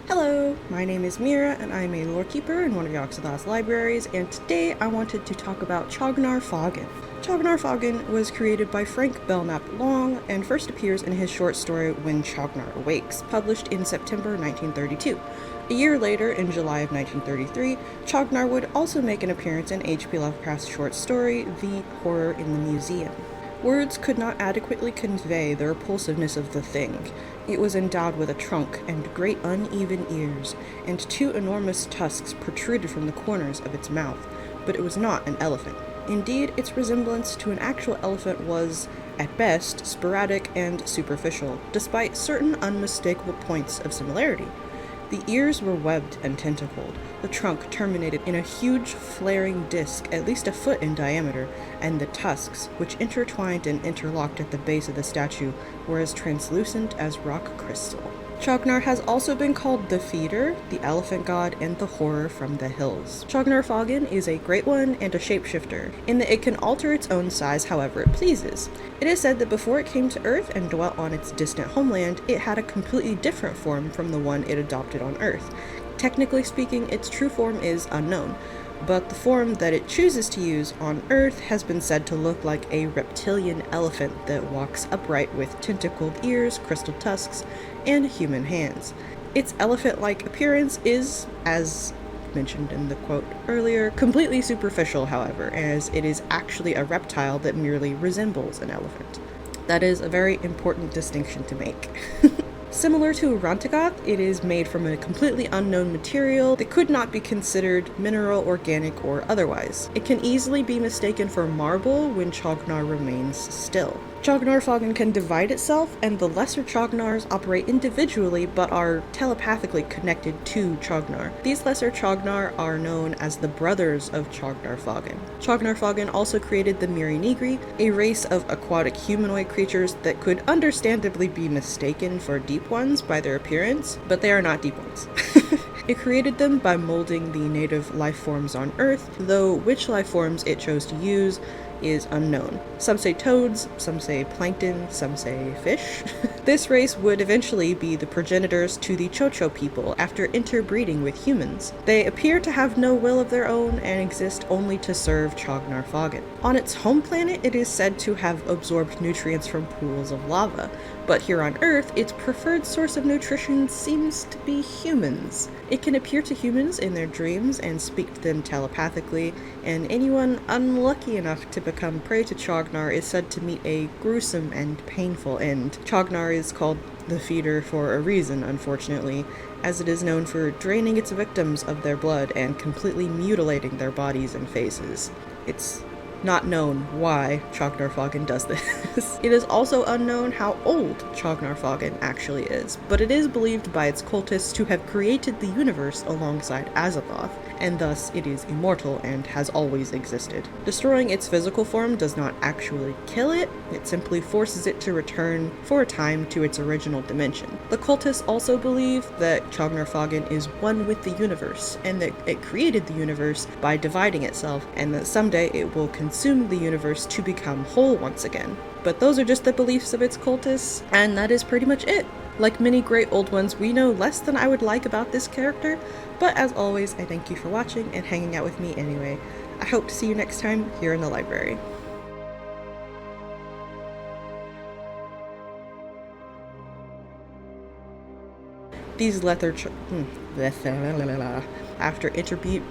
Hello, my name is Meerah, and I'm a Lorekeeper in one of Yogg-Sothoth's libraries, and today I wanted to talk about Chaugnar Faugn. Chaugnar Faugn was created by Frank Belknap Long and first appears in his short story When Chaugnar Awakes, published in September 1932. A year later, in July of 1933, Chaugnar would also make an appearance in H.P. Lovecraft's short story The Horror in the Museum. Words could not adequately convey the repulsiveness of the thing. It was endowed with a trunk and great uneven ears, and two enormous tusks protruded from the corners of its mouth, but it was not an elephant. Indeed, its resemblance to an actual elephant was, at best, sporadic and superficial, despite certain unmistakable points of similarity. The ears were webbed and tentacled, the trunk terminated in a huge flaring disc at least a foot in diameter, and the tusks, which intertwined and interlocked at the base of the statue, were as translucent as rock crystal. Chaugnar has also been called the Feeder, the Elephant God, and the Horror from the Hills. Chaugnar Faugn is a Great One and a Shapeshifter, in that it can alter its own size however it pleases. It is said that before it came to Earth and dwelt on its distant homeland, it had a completely different form from the one it adopted on Earth. Technically speaking, its true form is unknown, but the form that it chooses to use on Earth has been said to look like a reptilian elephant that walks upright with tentacled ears, crystal tusks, and human hands. Its elephant-like appearance is, as mentioned in the quote earlier, completely superficial, however, as it is actually a reptile that merely resembles an elephant. That is a very important distinction to make. Similar to Rantagoth, it is made from a completely unknown material that could not be considered mineral, organic, or otherwise. It can easily be mistaken for marble when Chaugnar remains still. Chaugnar Faugn can divide itself, and the lesser Chaugnars operate individually but are telepathically connected to Chaugnar. These lesser Chaugnar are known as the brothers of Chaugnar Faugn. Chaugnar Faugn also created the Meerah, a race of aquatic humanoid creatures that could understandably be mistaken for deep ones by their appearance, but they are not deep ones. It created them by molding the native life forms on Earth, though which life forms it chose to use is unknown. Some say toads, some say plankton, some say fish. This race would eventually be the progenitors to the Chocho people after interbreeding with humans. They appear to have no will of their own and exist only to serve Chaugnar Faugn. On its home planet, it is said to have absorbed nutrients from pools of lava, but here on Earth, its preferred source of nutrition seems to be humans. It can appear to humans in their dreams and speak to them telepathically, and anyone unlucky enough to become prey to Chaugnar is said to meet a gruesome and painful end. Chaugnar is called the Feeder for a reason, unfortunately, as it is known for draining its victims of their blood and completely mutilating their bodies and faces. It's not known why Chaugnar Faugn does this. It is also unknown how old Chaugnar Faugn actually is, but it is believed by its cultists to have created the universe alongside Azathoth, and thus it is immortal and has always existed. Destroying its physical form does not actually kill it, it simply forces it to return for a time to its original dimension. The cultists also believe that Chaugnar Faugn is one with the universe, and that it created the universe by dividing itself, and that someday it will consume the universe to become whole once again. But those are just the beliefs of its cultists, and that is pretty much it. Like many great old ones, we know less than I would like about this character, but as always, I thank you for watching and hanging out with me anyway. I hope to see you next time here in the library. These leather after interbeat